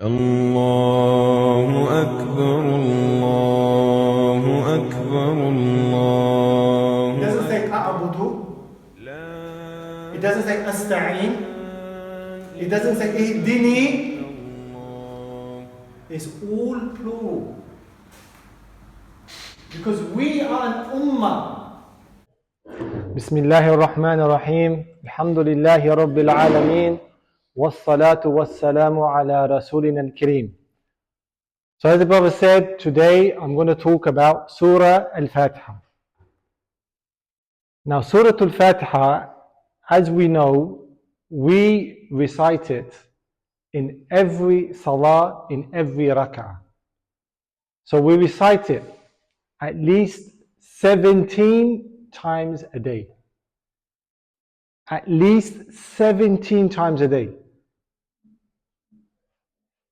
الله أكبر الله أكبر الله. It doesn't say أعبد. It doesn't say أستعين. It doesn't say اهدني. It's all plural. Because we are an ummah. بسم الله الرحمن الرحيم الحمد لله رب العالمين والصلاة والسلام على رسولنا الكريم. So as the Prophet said, today I'm going to talk about Surah Al-Fatiha. Now Surah Al-Fatiha, as we know, we recite it in every salah, in every rak'ah. So we recite it at least 17 times a day. At least 17 times a day.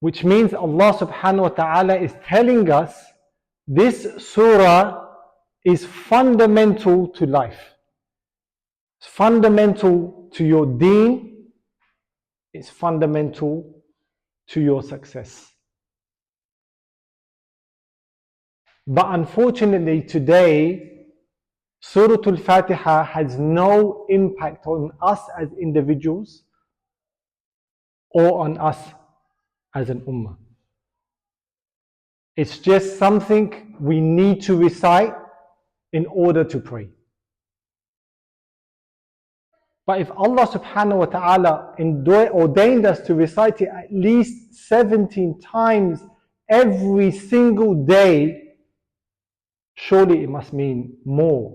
Which means Allah subhanahu wa ta'ala is telling us this surah is fundamental to life. It's fundamental to your deen. It's fundamental to your success. But unfortunately today, Surah Al-Fatiha has no impact on us as individuals or on us as an ummah. It's just something we need to recite in order to pray. But if Allah subhanahu wa ta'ala ordained us to recite it at least 17 times every single day, surely it must mean more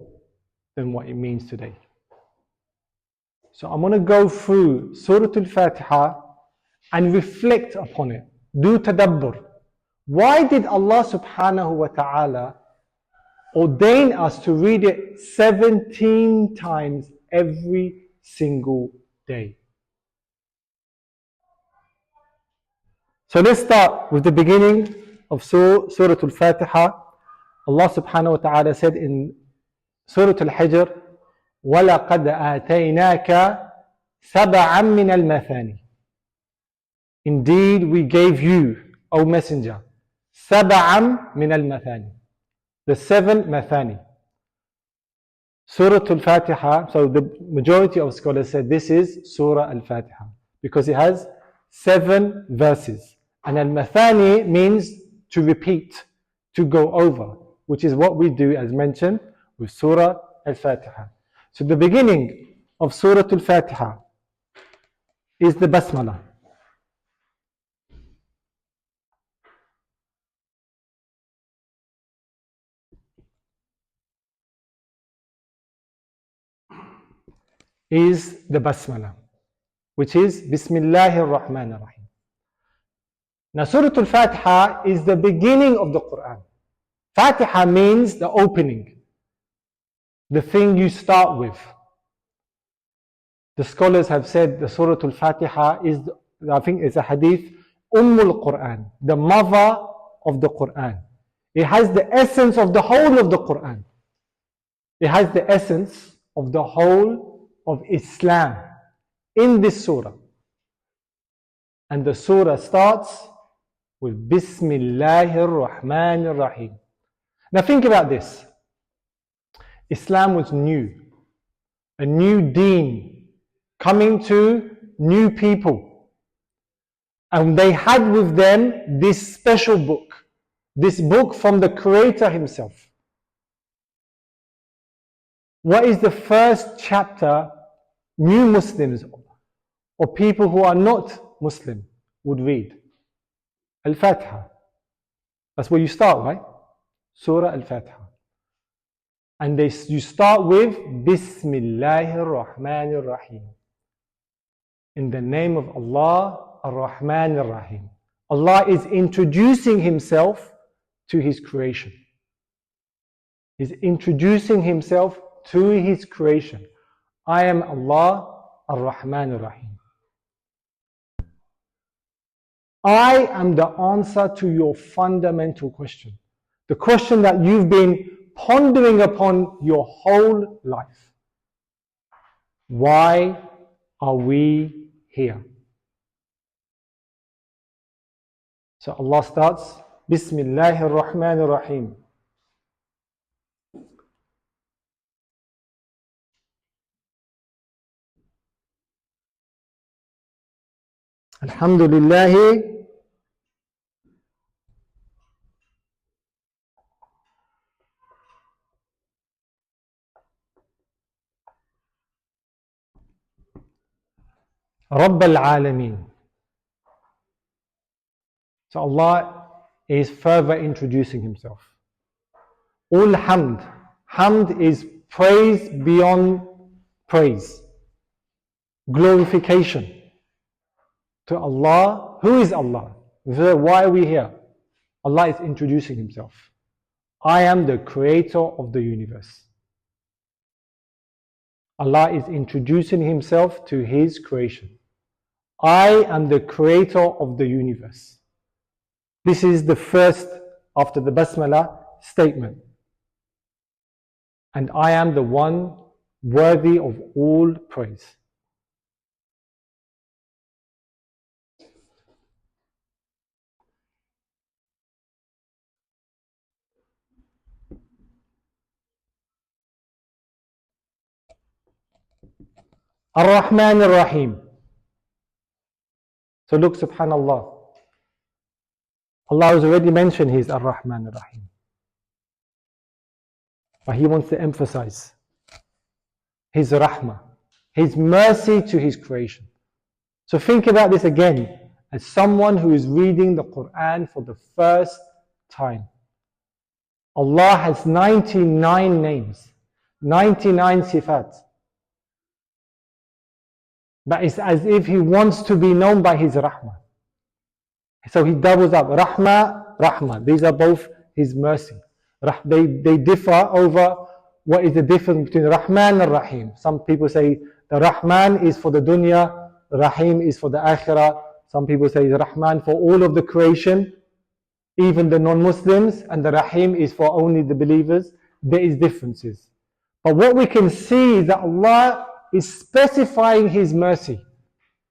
than what it means today. So I'm going to go through Surah Al-Fatiha and reflect upon it. Do tadabbur. Why did Allah subhanahu wa ta'ala ordain us to read it 17 times every single day? So let's start with the beginning of Surah Al-Fatiha. Allah subhanahu wa ta'ala said in Surah Al-Hijr, وَلَقَدْ آتَيْنَاكَ سَبْعًا مِنَ الْمَثَانِي. Indeed, we gave you, O Messenger, سَبْعًا مِنَ الْمَثَانِي. The 7 Mathani. Surah Al-Fatiha, so the majority of scholars said this is Surah Al-Fatiha because it has 7 verses. And Al-Mathani means to repeat, to go over, which is what we do as mentioned with Surah Al-Fatiha. So the beginning of Surah Al-Fatiha is the Basmala. Is the Basmala, which is Bismillahir Rahmanir Rahim. Now Surah Al-Fatiha is the beginning of the Quran. Fatiha means the opening, the thing you start with. The scholars have said the Surah Al-Fatiha is, I think it's a hadith, Ummul Quran, the mother of the Quran. It has the essence of the whole of the Quran. It has the essence of the whole of Islam in this surah. And the surah starts with Bismillahir Rahmanir Rahim. Now think about this. Islam was new, a new deen coming to new people. And they had with them this special book, this book from the Creator himself. What is the first chapter new Muslims or people who are not Muslim would read? Al-Fatiha. That's where you start, right? Surah Al-Fatiha. And you start with Bismillahir Rahmanir Rahim. In the name of Allah, Ar-Rahmanir Rahim. Allah is introducing himself to his creation. He's introducing himself to his creation. I am Allah Ar-Rahman Ar-Rahim. I am the answer to your fundamental question. The question that you've been pondering upon your whole life. Why are we here? So Allah starts, Bismillahir Rahmanir Rahim. Alhamdulillah Rabb al-Alameen. So Allah is further introducing Himself. All hamd. Hamd is praise beyond praise. Glorification to Allah. Who is Allah? Why are we here? Allah is introducing Himself. I am the creator of the universe. Allah is introducing Himself to His creation. I am the creator of the universe. This is the first, after the Basmala, statement. And I am the one worthy of all praise. Ar-Rahman Ar-Rahim. So look, subhanallah. Allah has already mentioned He is Ar-Rahman Ar-Rahim. But He wants to emphasize His Rahmah, His mercy to His creation. So think about this again as someone who is reading the Quran for the first time. Allah has 99 names, 99 sifat. But it's as if He wants to be known by His Rahmah. So He doubles up. Rahmah, Rahmah. These are both His mercy. They differ over what is the difference between Rahman and Rahim. Some people say the Rahman is for the dunya, Rahim is for the akhirah. Some people say the Rahman for all of the creation, even the non-Muslims, and the Rahim is for only the believers. There is differences. But what we can see is that Allah is specifying His mercy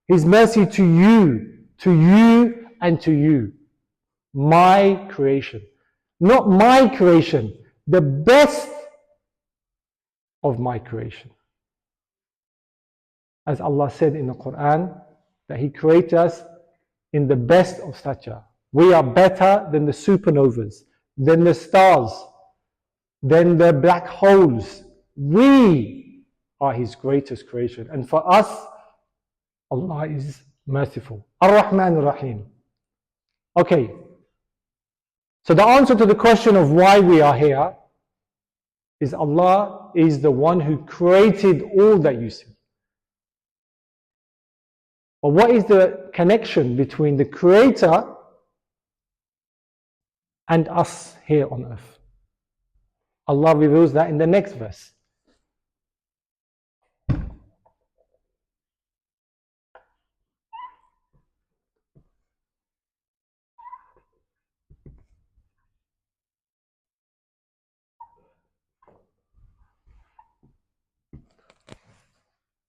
to you and to you. My creation. Not my creation, the best of my creation. As Allah said in the Quran, that He created us in the best of stature. We are better than the supernovas, than the stars, than the black holes. We are His greatest creation. And for us, Allah is merciful. Ar-Rahman Ar-Rahim. Okay. So the answer to the question of why we are here is Allah is the one who created all that you see. But what is the connection between the Creator and us here on earth? Allah reveals that in the next verse.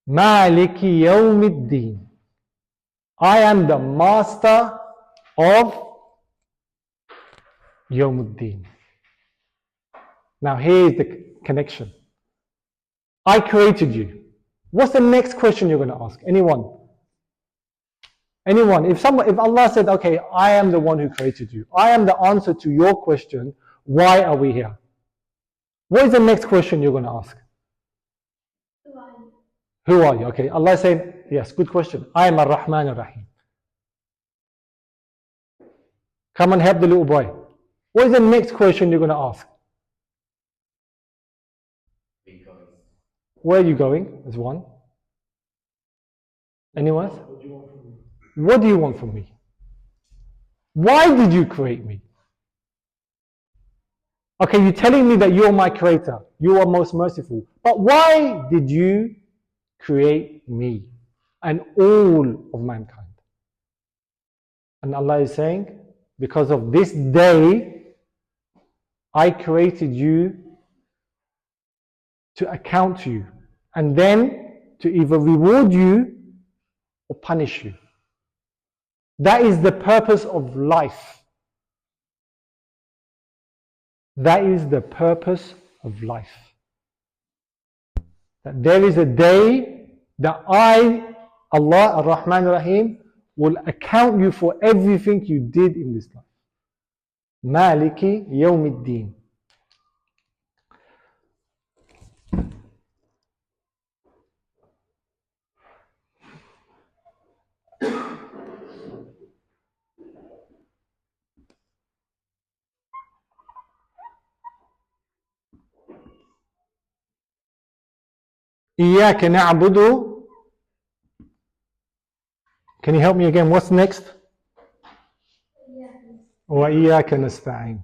Maliki Yawmiddin. I am the master of Yawmuddin. Now here is the connection. I created you. What's the next question you're going to ask? Anyone? Anyone? If Allah said, okay, I am the one who created you. I am the answer to your question, why are we here? What is the next question you're going to ask? Who are you? Okay, Allah said, yes, good question. I am Ar-Rahman Ar-Rahim. Come and help the little boy. What is the next question you're going to ask? Where are you going? There's one. Anyone else? What do you want from me? Why did you create me? Okay, you're telling me that you're my creator. You are most merciful. But why did you create me and all of mankind? And Allah is saying, because of this day, I created you to account to you, and then to either reward you or punish you. That is the purpose of life. That is the purpose of life. That there is a day that I, Allah Ar-Rahman Ar-Rahim, will account you for everything you did in this life. Maliki Yawmiddin. إياك نعبد. Can you help me again? What's next? وإياك نستعين.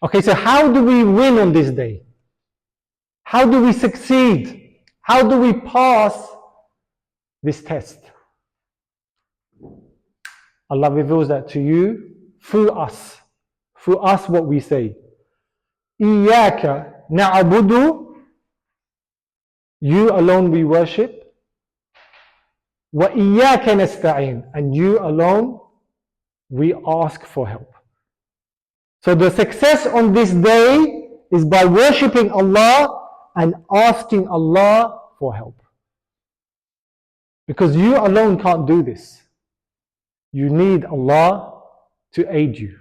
Okay, so how do we win on this day? How do we succeed? How do we pass this test? Allah reveals that to you through us what we say. إِيَّاكَ نَعْبُدُ, you alone we worship. وَإِيَّاكَ نَسْتَعِينَ, and you alone we ask for help. So the success on this day is by worshipping Allah and asking Allah for help. Because you alone can't do this. You need Allah to aid you.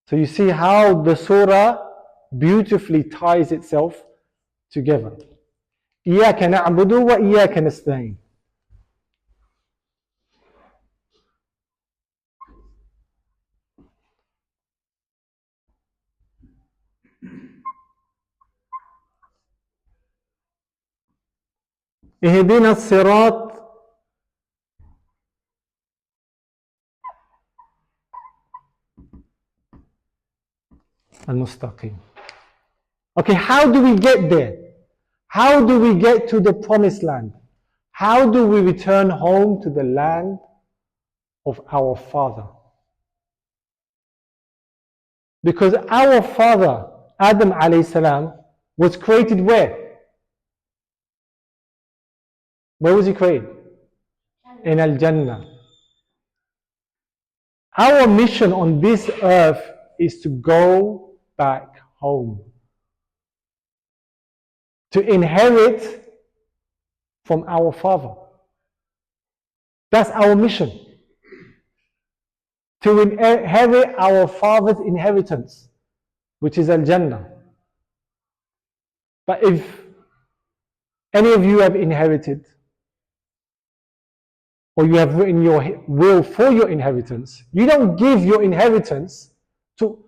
So you see how the surah beautifully ties itself together. إِيَّاكَ نَعْبُدُ وَإِيَّاكَ نَسْتَعِينَ. اهدنا الصراط المستقيم. Okay, how do we get there? How do we get to the promised land? How do we return home to the land of our father? Because our father, Adam alayhi salam, was created where? Where was he created? In Al-Jannah. Our mission on this earth is to go back home. To inherit from our Father. That's our mission. To inherit our Father's inheritance, which is Al-Jannah. But if any of you have inherited, or you have written your will for your inheritance, you don't give your inheritance to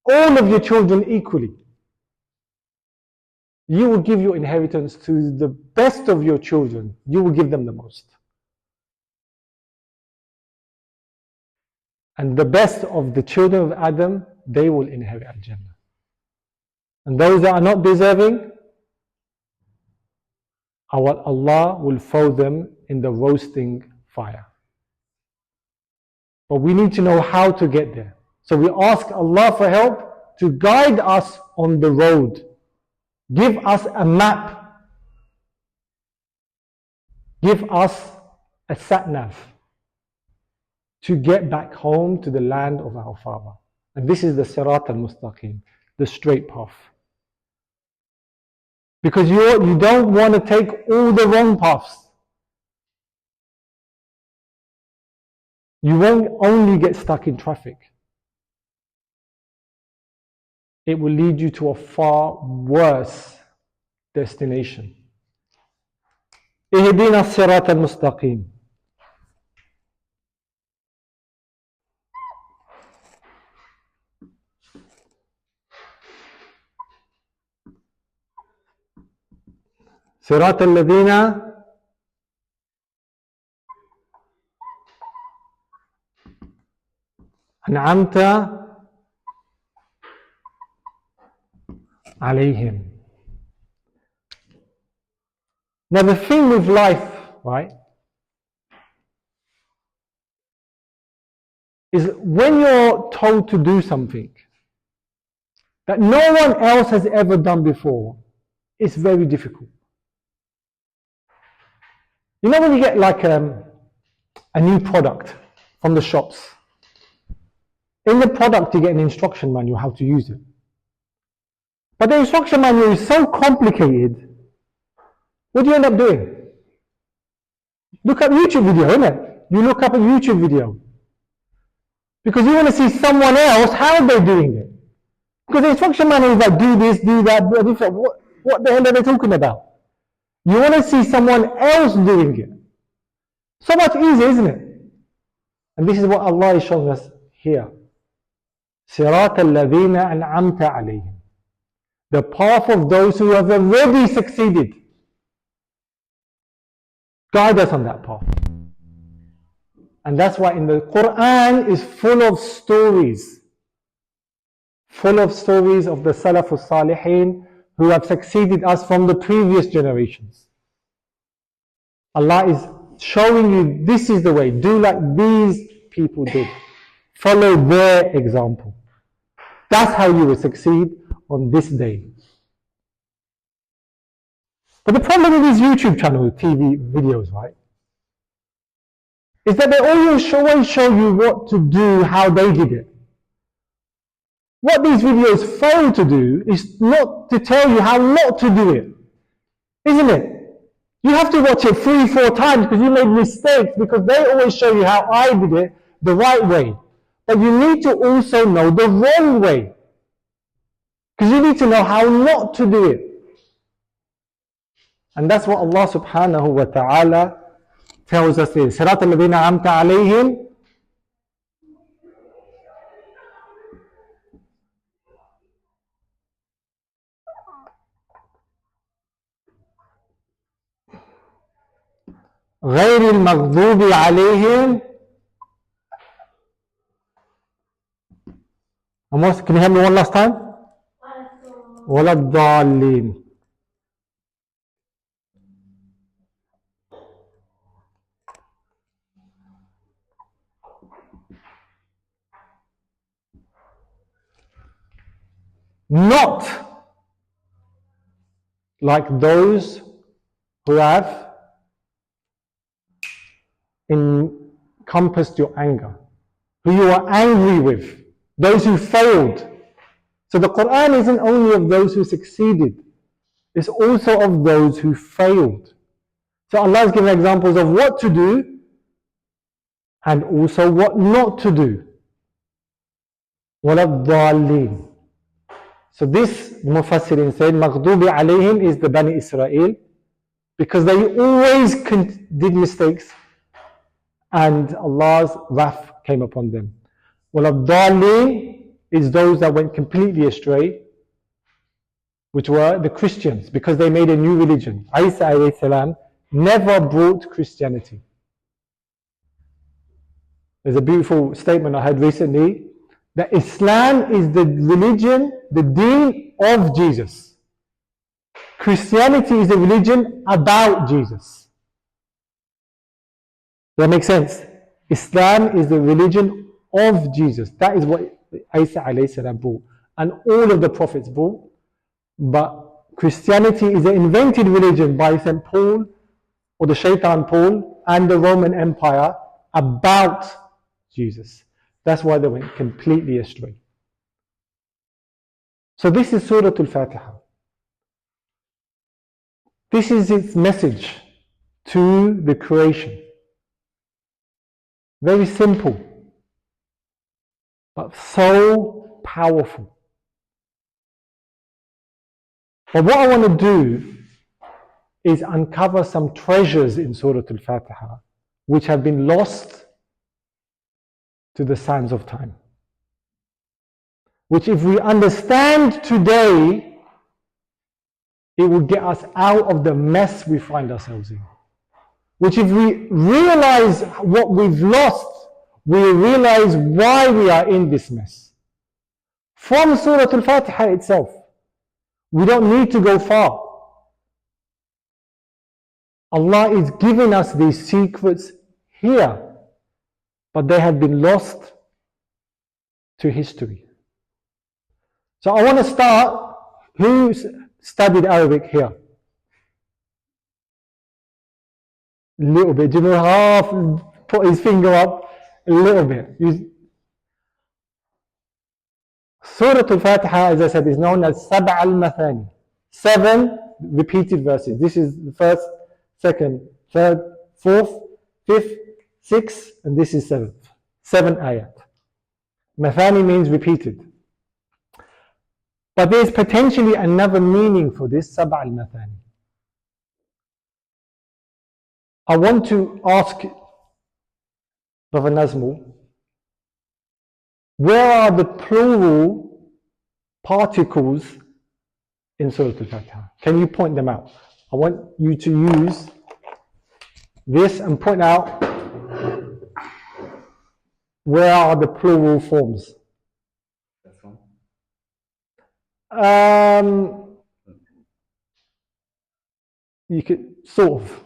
all of your children equally. You will give your inheritance to the best of your children. You will give them the most. And the best of the children of Adam, they will inherit Al-Jannah. And those that are not deserving, Allah will throw them in the roasting fire. But we need to know how to get there. So we ask Allah for help to guide us on the road. Give us a map. Give us a sat-nav to get back home to the land of our Father. And this is the Sirat al-Mustaqim, the straight path. Because you don't want to take all the wrong paths. You won't only get stuck in traffic. It will lead you to a far worse destination. اهدنا الصراط المستقيم. صراط الذين أنعمت عليهم. Now the thing with life, right, is when you're told to do something that no one else has ever done before, it's very difficult. You know when you get like a new product from the shops, in the product you get an instruction manual how to use it. But the instruction manual is so complicated, what do you end up doing? Look up YouTube video, innit? You look up a YouTube video. Because you want to see someone else, how they're doing it. Because the instruction manual is like, do this, do that, do this. What the hell are they talking about? You want to see someone else doing it. So much easier, isn't it? And this is what Allah is showing us here. صِرَاطَ الَّذِينَ أَنْعَمْتَ عَلَيْهِمْ. The path of those who have already succeeded. Guide us on that path. And that's why in the Quran is full of stories. Full of stories of the Salaf al-Salihin who have succeeded us from the previous generations. Allah is showing you this is the way. Do like these people did. Follow their example. That's how you will succeed on this day. But the problem with these YouTube channels, TV videos, right, is that they always show you what to do, how they did it. What these videos fail to do is not to tell you how not to do it. Isn't it? You have to watch it 3-4 times because you made mistakes, because they always show you how I did it the right way. But you need to also know the wrong way. Because you need to know how not to do it. And that's what Allah subhanahu wa ta'ala tells us here. صِرَاطَ الَّذِينَ أَنْعَمْتَ عَلَيْهِمْ غَيْرِ الْمَغْضُوبِ عَلَيْهِمْ. Can you help me one last time? وَلَا الضَّالِّينَ. Not like those who have encompassed your anger, who you are angry with, those who failed. So the Quran isn't only of those who succeeded, it's also of those who failed. So Allah is giving examples of what to do and also what not to do. وَلَا الضَّالِّينَ. So this Mufassirin said, Maghdubi alayhim is the Bani Israel, because they always did mistakes and Allah's wrath came upon them. Wal-Dallin is those that went completely astray, which were the Christians, because they made a new religion. Isa alayhi salam never brought Christianity. There's a beautiful statement I heard recently, that Islam is the religion, the deen of Jesus. Christianity is a religion about Jesus. Does that make sense? Islam is the religion of Jesus. That is what Isa alayhi salam brought. And all of the prophets brought. But Christianity is an invented religion by St. Paul, or the Shaitan Paul, and the Roman Empire about Jesus. That's why they went completely astray. So this is Surah Al-Fatiha. This is its message to the creation. Very simple, but so powerful. But what I want to do is uncover some treasures in Surah Al-Fatiha which have been lost to the sands of time. Which if we understand today, it will get us out of the mess we find ourselves in. Which if we realize what we've lost, we realize why we are in this mess. From Surah Al-Fatiha itself. We don't need to go far. Allah is giving us these secrets here, but they have been lost to history. So I want to start, who studied Arabic here? little bit. Jibril half put his finger up a little bit. Surah Al-Fatiha, as I said, is known as Sab' al-Mathani. 7 repeated verses. This is the first, second, third, fourth, fifth, sixth, and this is 7th. 7 ayat. Mathani means repeated. But there's potentially another meaning for this Sab' al-Mathani. I want to ask Brother Nazmul, where are the plural particles in Surah Al-Fatiha? Can you point them out? I want you to use this and point out where are the plural forms. That's one. You could sort of,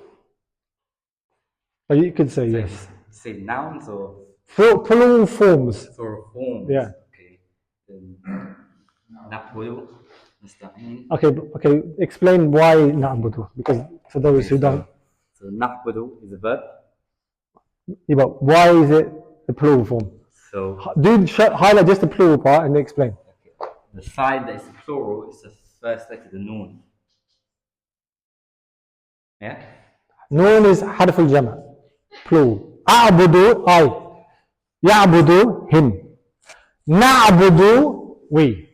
or you could say yes. Say nouns or Plural forms. for forms? Yeah. Okay. Then na'budu, nasta'in. Okay. Explain why na'budu, because for those who don't. So na'budu is a verb. Yeah, but why is it the plural form? So Highlight just the plural part and explain. the side that is the plural is the first letter, the noon. Yeah? Noon is harf al-jama, plural. A'budu, I. Ya'budu, him. Na'budu, we.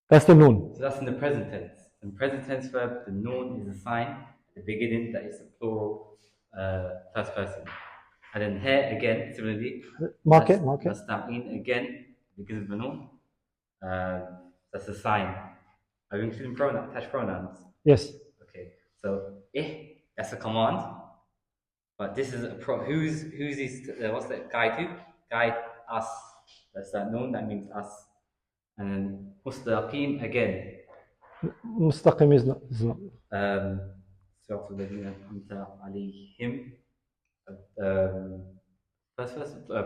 That's the noon. So that's in the present tense. In present tense verb, the noon is a sign at the beginning that is the plural first person. And then here again, similarly, Mark it. Nasta'in again, because of the noon. That's a sign. Are you including attached pronouns? Yes. Okay. So that's a command. But this is who's this? What's that guide to? Guide us. That's that noon. That means us. And then mustaqim again. Mustaqim is not. So for the alayhim. First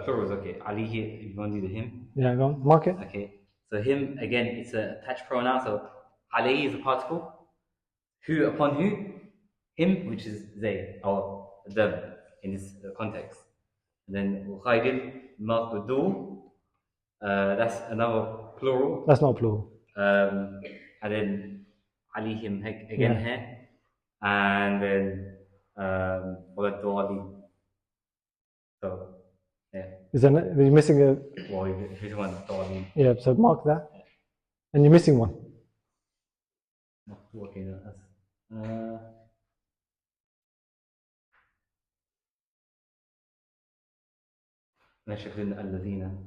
plurals. Okay. Alayhi. You want to do the him? Yeah, go on. Mark it. Okay. So him again. It's a attached pronoun. So alayhi is a particle. Who upon who? Him, which is they or them in this context. And then Ukhaydil, Maqdu, that's another plural. That's not plural. And then Alihim again here. And then Waladwali. So, yeah. You're missing a. Well, who's one? Dwali. Yeah, so mark that. And you're missing one. Okay, that's.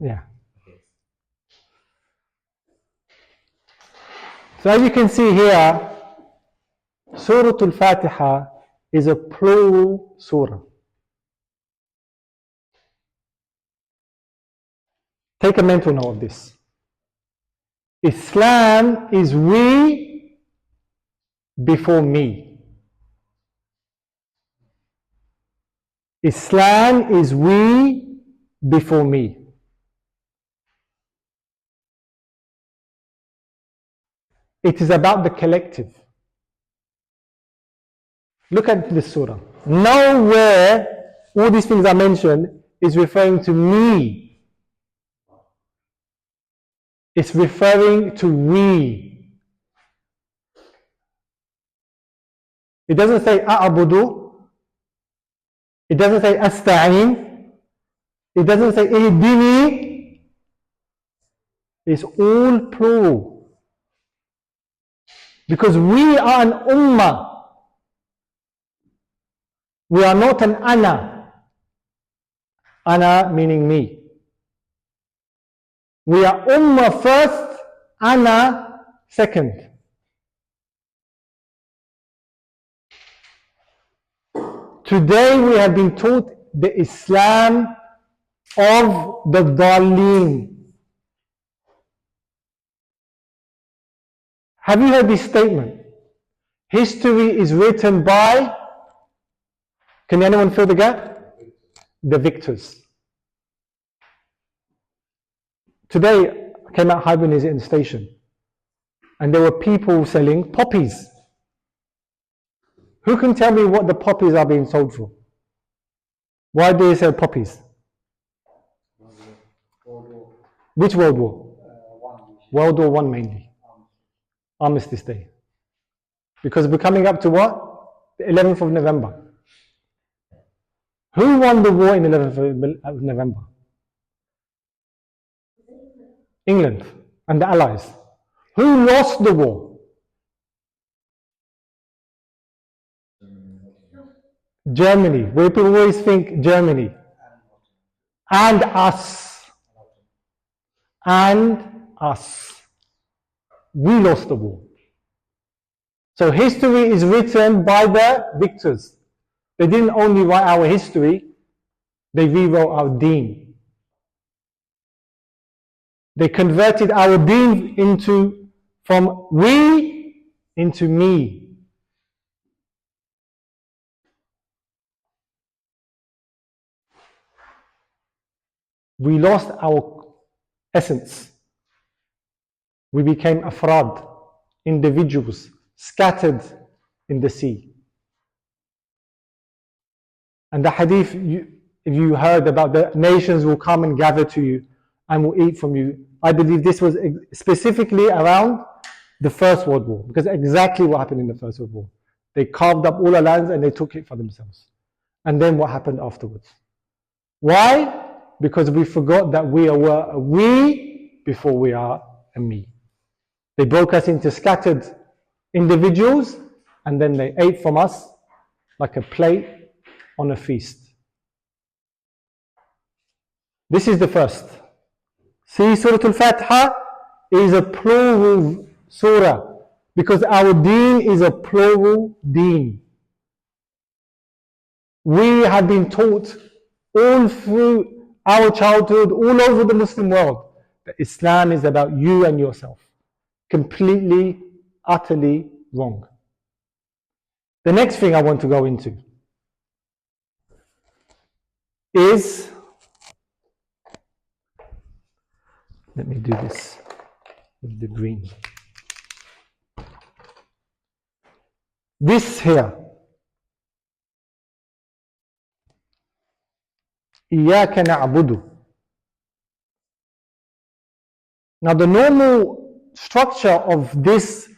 Yeah. So as you can see here, Surah Al-Fatiha is a plural surah. Take a mental note of this. Islam is we before me. Islam is we before me. It is about the collective. Look at this surah. Nowhere all these things I mentioned is referring to me. It's referring to we. It doesn't say a'budu. It doesn't say asta'in. It doesn't say ihdini. It's all plural. Because we are an ummah. We are not an ana. Ana meaning me. We are ummah first, ana second. Today we have been taught the Islam of the Dhalleen. Have you heard this statement? History is written by, can anyone fill the gap? The victors. Today I came out Hibernian in the station and there were people selling poppies. Who can tell me what the poppies are being sold for? Why do they sell poppies? Which World War? World War One mainly. Armistice Day. Because we're coming up to what? The 11th of November. Who won the war in the 11th of November? England and the Allies. Who lost the war? Germany. Where people always think Germany. And us. And us. We lost the war. So history is written by the victors. They didn't only write our history, they rewrote our deen. They converted our deen from we into me. We lost our essence. We became afrad, individuals, scattered in the sea. And the hadith, if you heard about the nations will come and gather to you and will eat from you, I believe this was specifically around the First World War, because exactly what happened in the First World War. They carved up all the lands and they took it for themselves. And then what happened afterwards? Why? Because we forgot that we were a we before we are a me. They broke us into scattered individuals and then they ate from us like a plate on a feast. This is the first. See, Surah Al-Fatiha is a plural surah because our deen is a plural deen. We have been taught all through our childhood, all over the Muslim world, that Islam is about you and yourself. Completely, utterly wrong. The next thing I want to go into is, let me do this with the green. This here, إياك نعبد. Now the normal structure of this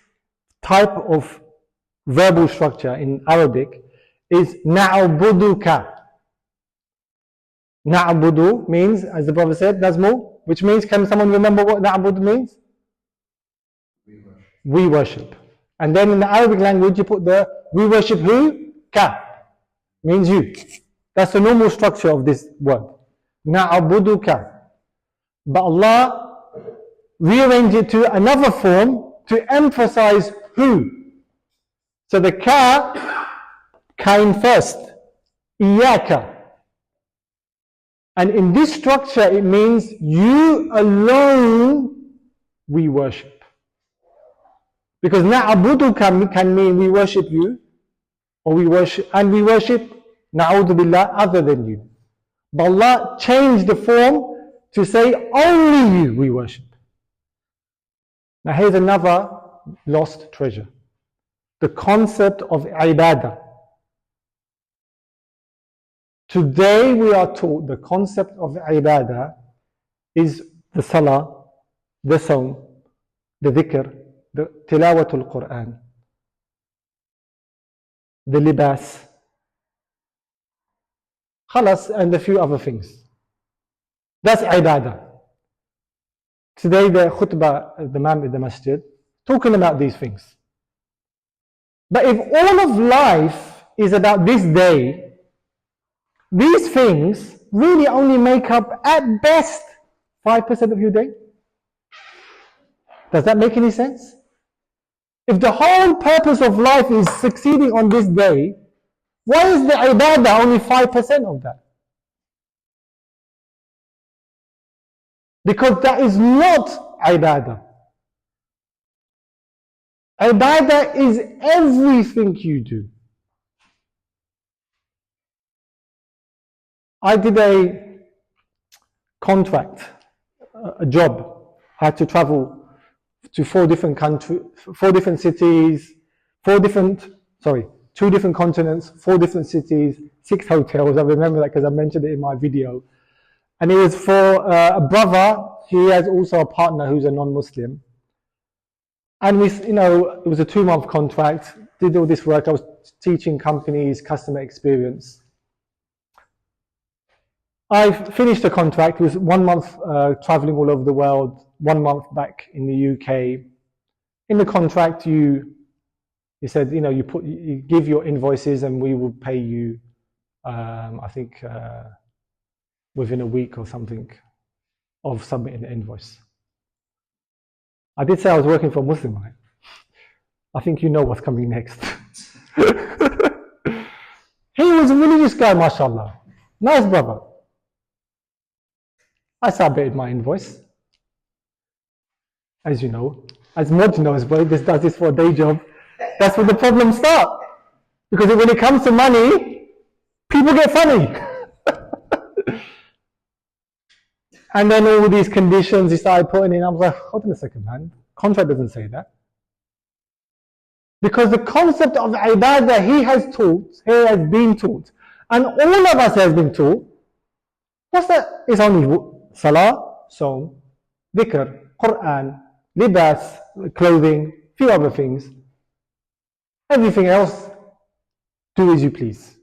type of verbal structure in Arabic is na'buduka. Na'budu means, as the Prophet said, Nazmu, which means, can someone remember what na'bud means? We worship. And then in the Arabic language you put the, we worship who? Ka. Means you. That's the normal structure of this word. Na'buduka. But Allah rearranged it to another form to emphasize who. So the ka came first. Iyaka. And in this structure it means you alone we worship. Because na'budu can mean we worship you, or we worship na'udhu billah other than you. But Allah changed the form to say only you we worship. Now here's another lost treasure. The concept of ibadah. Today we are taught the concept of ibadah is the salah, the sawm, the dhikr, the tilawatul Quran, the libas, khalas, and a few other things. That's ibadah. Today the khutbah, the imam in the masjid, talking about these things. But if all of life is about this day, these things really only make up at best 5% of your day. Does that make any sense? If the whole purpose of life is succeeding on this day, why is the ibadah only 5% of that? Because that is not ibadah. Ibadah is everything you do. I did a contract, a job. I had to travel to 4 different countries, 4 different cities, 4 different 2 different continents, 4 different cities, 6 hotels. I remember that because I mentioned it in my video. And it was for a brother. He has also a partner who's a non-Muslim. And we, you know, it was a 2-month contract, did all this work. I was teaching companies customer experience. I finished the contract. It was 1 month traveling all over the world, 1 month back in the UK. In the contract, you said, you know, you give your invoices and we will pay you, I think, within a week or something of submitting the invoice. I did say I was working for a Muslim, right? I think you know what's coming next. He was a religious guy, mashallah. Nice brother. I submitted my invoice. As you know, as Mod knows, but this does this for a day job. That's where the problems start. Because when it comes to money, people get funny. And then all these conditions he started putting in, I was like, hold on a second, man. Contract doesn't say that. Because the concept of ibadah he has been taught, and all of us has been taught, what's that? It's only salah, saum, dhikr, Quran, libas, clothing, few other things. Everything else, do as you please.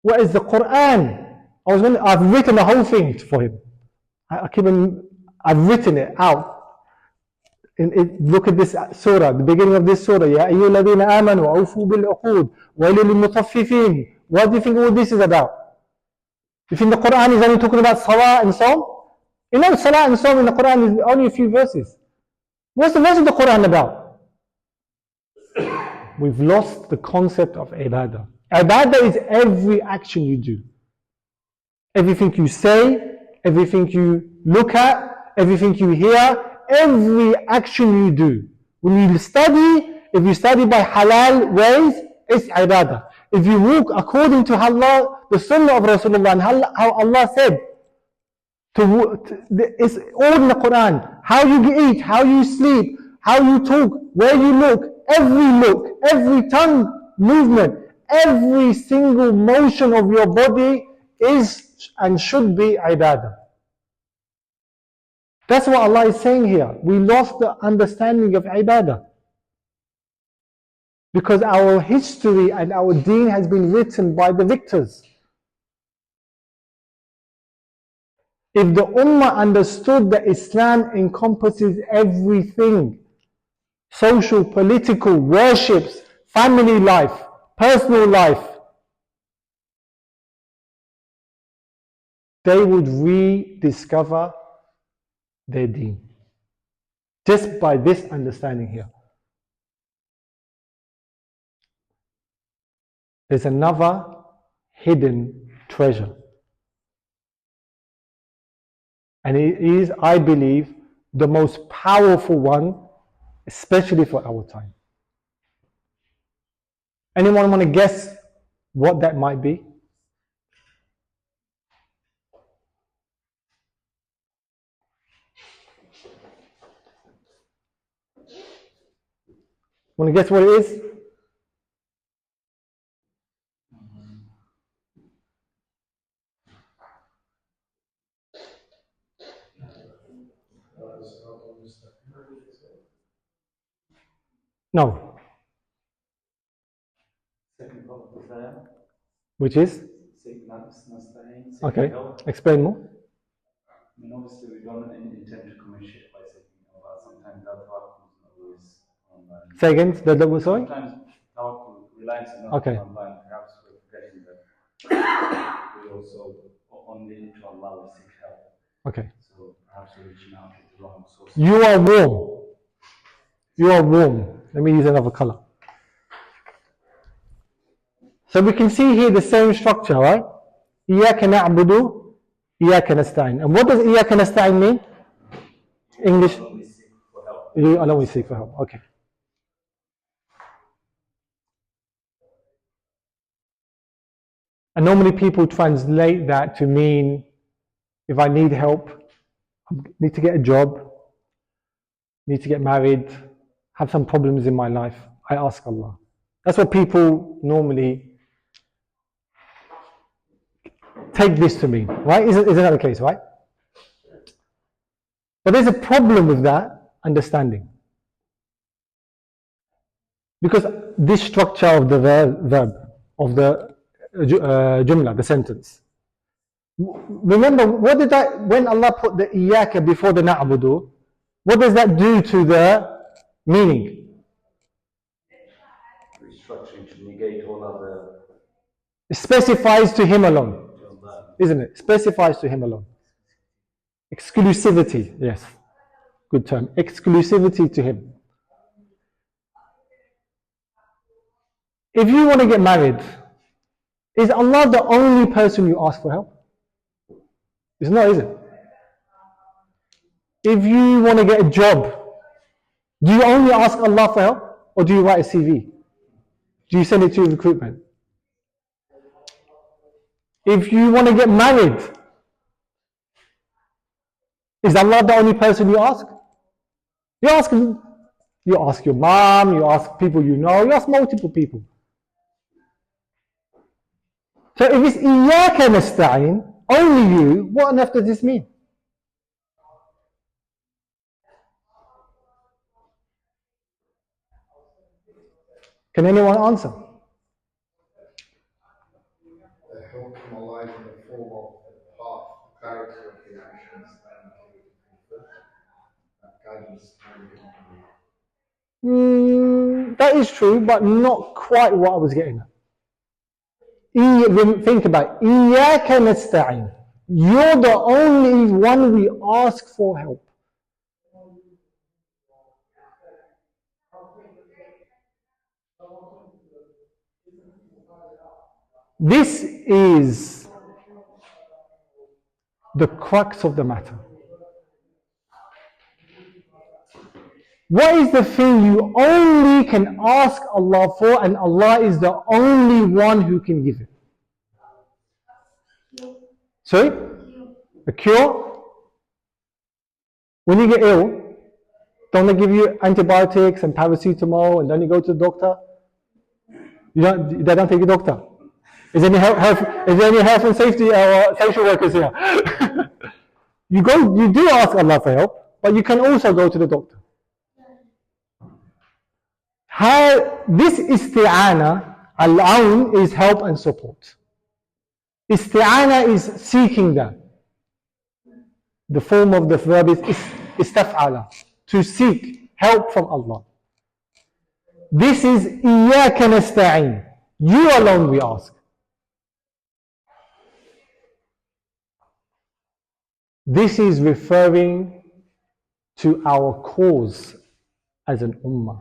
What is the Quran? I've written the whole thing for him. I've written it out. Look at this surah, the beginning of this surah. Ya ayyuhalladhina amanu awfu bil uqud wailul lil mutaffifin. What do you think all this is about? You think the Quran is only talking about salah and saum? You know, salah and saum in the Quran is only a few verses. What's the rest of the Quran about? We've lost the concept of ibadah. Ibadah is every action you do. Everything you say, everything you look at, everything you hear, every action you do. When you study, if you study by halal ways, it's ibadah. If you walk according to Allah, the sunnah of Rasulullah, and how Allah said, it's all in the Quran. How you eat, how you sleep, how you talk, where you look, every tongue movement, every single motion of your body is and should be ibadah. That's what Allah is saying here. We lost the understanding of ibadah. Because our history and our deen has been written by the victors. If the Ummah understood that Islam encompasses everything, social, political, worships, family life, personal life, they would rediscover their deen. Just by this understanding here. There's another hidden treasure. And it is, I believe, the most powerful one, especially for our time. Anyone want to guess what that might be? Want to guess what it is? No. Which is? Okay, explain more. I mean, obviously, we don't intend to commit shirk by saying Allah. Sometimes that tawakkul is not always online. Say again, sorry? Sometimes tawakkul relies on Okay. online. Perhaps we're forgetting that we also only to Allah we seek help. Okay. So perhaps we're reaching out to the wrong source. You are warm. You are warm. Let me use another color. So we can see here the same structure, right? إِيَّاكَ نَعْبُدُ إِيَّاكَ نَسْتَعِينُ. And what does إِيَّاكَ نَسْتَعِينُ mean? English? You alone seek for help. Okay. And normally people translate that to mean, if I need help, I need to get a job, need to get married, have some problems in my life, I ask Allah. That's what people normally take this to mean, right? Isn't that the case, right? But there's a problem with that understanding. Because this structure of the verb, of the jumla, the sentence. Remember, when Allah put the iyaka before the na'budu, what does that do to the meaning? Restructuring to negate all other. It specifies to Him alone, isn't it? Specifies to Him alone. Exclusivity, yes, good term. Exclusivity to Him. If you want to get married, is Allah the only person you ask for help? It's not, is it? If you want to get a job, do you only ask Allah for help, or do you write a CV? Do you send it to recruitment? If you want to get married, is Allah the only person you ask? You ask your mom, you ask people you know, you ask multiple people. So if it's إِيَّاكَ نَسْتَعِينَ, only you, what on earth does this mean? Can anyone answer? The help from Allah is in the form of the path, the clarity of the actions that guidance and That is true, but not quite what I was getting at. Think about it. إِيَّاكَ نَسْتَعِينَ. You're the only one we ask for help. This is the crux of the matter. What is the thing you only can ask Allah for, and Allah is the only one who can give it? Sorry? A cure? When you get ill, don't they give you antibiotics and paracetamol, and then you go to the doctor? They don't take a doctor. Is there any health and safety or social workers here? You do ask Allah for help, but you can also go to the doctor. This isti'ana, al-awn, is help and support. Isti'ana is seeking that. The form of the verb is istaf'ala, to seek help from Allah. This is إِيَّاكَ نَسْتَعِينَ. You alone we ask. This is referring to our cause as an ummah,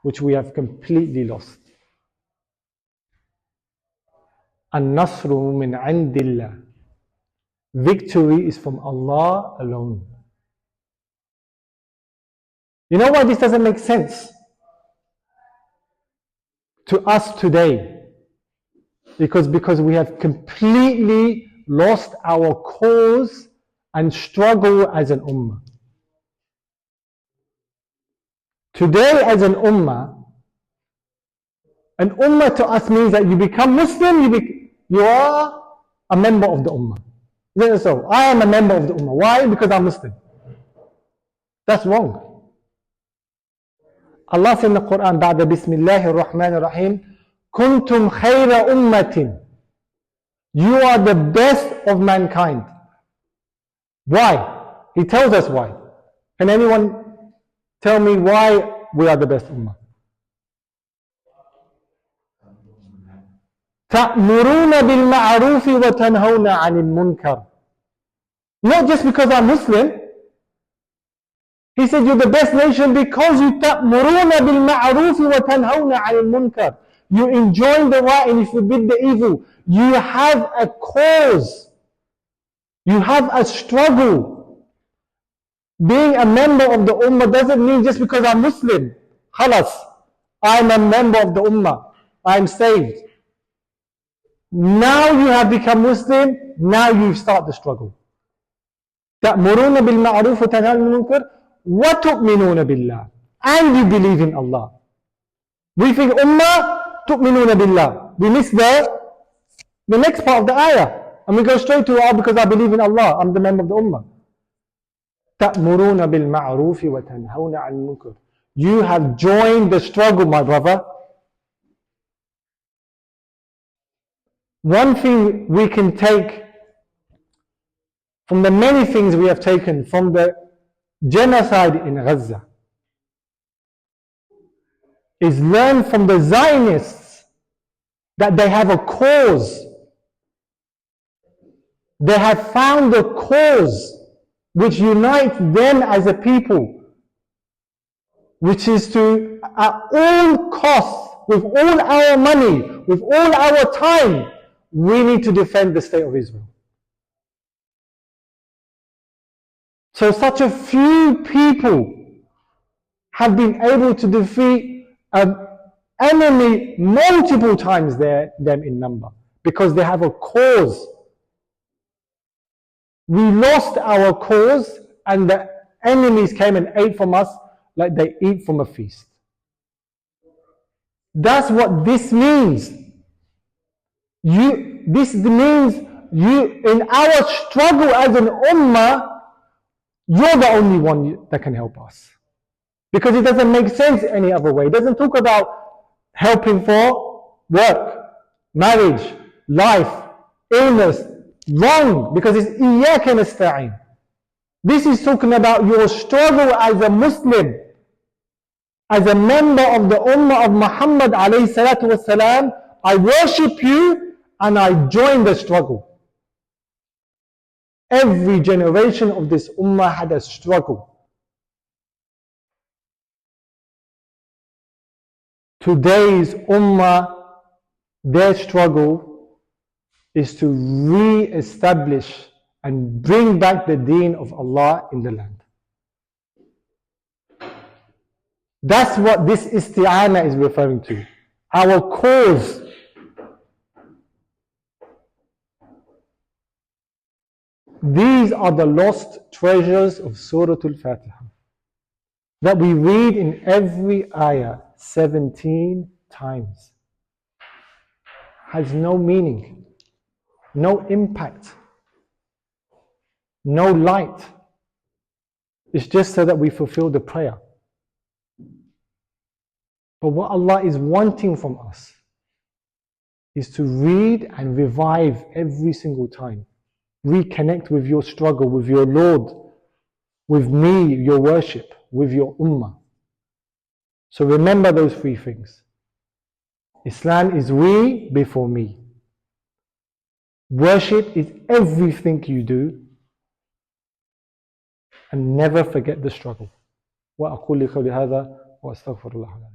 which we have completely lost. An-nasru min 'indillah. Victory is from Allah alone. You know why this doesn't make sense to us today? Because we have completely lost our cause and struggle as an ummah. Today as an ummah to us means that you become Muslim, you are a member of the ummah. Isn't it so? I am a member of the ummah. Why? Because I'm Muslim. That's wrong. Allah said in the Quran, بعد بسم الله الرحمن الرحيم, كنتم خير أمة. You are the best of mankind. Why? He tells us why. Can anyone tell me why we are the best ummah? تأمرون بالمعروف وتنهون عن المنكر. Not just because I'm Muslim. He said you're the best nation because you تأمرون بالمعروف وتنهون عن المنكر. You enjoin the right and you forbid the evil. You have a cause. You have a struggle. Being a member of the ummah doesn't mean just because I'm Muslim, khalas, I'm a member of the ummah, I'm saved. Now you have become Muslim, now you start the struggle. تَأْمُرُونَ بِالْمَعْرُوفِ وَتَنْهَوْنَ عَنِ الْمُنكَرِ وَتُؤْمِنُونَ بِاللَّهِ. And you believe in Allah. We think Ummah tu'minuna billah. We miss the next part of the ayah. And we go straight to, oh, because I believe in Allah, I'm the member of the Ummah. تَأْمُرُونَ بِالْمَعْرُوفِ وَتَنْهَوْنَ عَنِ الْمُنكَرِ. You have joined the struggle, my brother. One thing we can take from the many things we have taken from the genocide in Gaza is learn from the Zionists that they have a cause. They have found a cause which unites them as a people, which is to, at all costs, with all our money, with all our time, we need to defend the state of Israel. So such a few people have been able to defeat an enemy multiple times them in number, because they have a cause. We lost our cause and the enemies came and ate from us like they eat from a feast. That's what this means. This means in our struggle as an ummah, you're the only one that can help us. Because it doesn't make sense any other way. It doesn't talk about helping for work, marriage, life, illness. Wrong, because it's إِيَّاكَ نَسْتَعِينَ. This is talking about your struggle as a Muslim, as a member of the Ummah of Muhammad alayhi salatu wasalam. I worship you and I join the struggle. Every generation of this Ummah had a struggle. Today's Ummah, their struggle is to re-establish and bring back the deen of Allah in the land. That's what this isti'ana is referring to. Our cause. These are the lost treasures of Surah Al-Fatiha that we read in every ayah 17 times. Has no meaning, no impact, no light. It's just so that we fulfill the prayer. But what Allah is wanting from us is to read and revive every single time. Reconnect with your struggle, with your Lord, with me, your worship, with your ummah. So remember those three things. Islam is we before me. Worship is everything you do. And never forget the struggle. وأقول قولي هذا وأستغفر الله.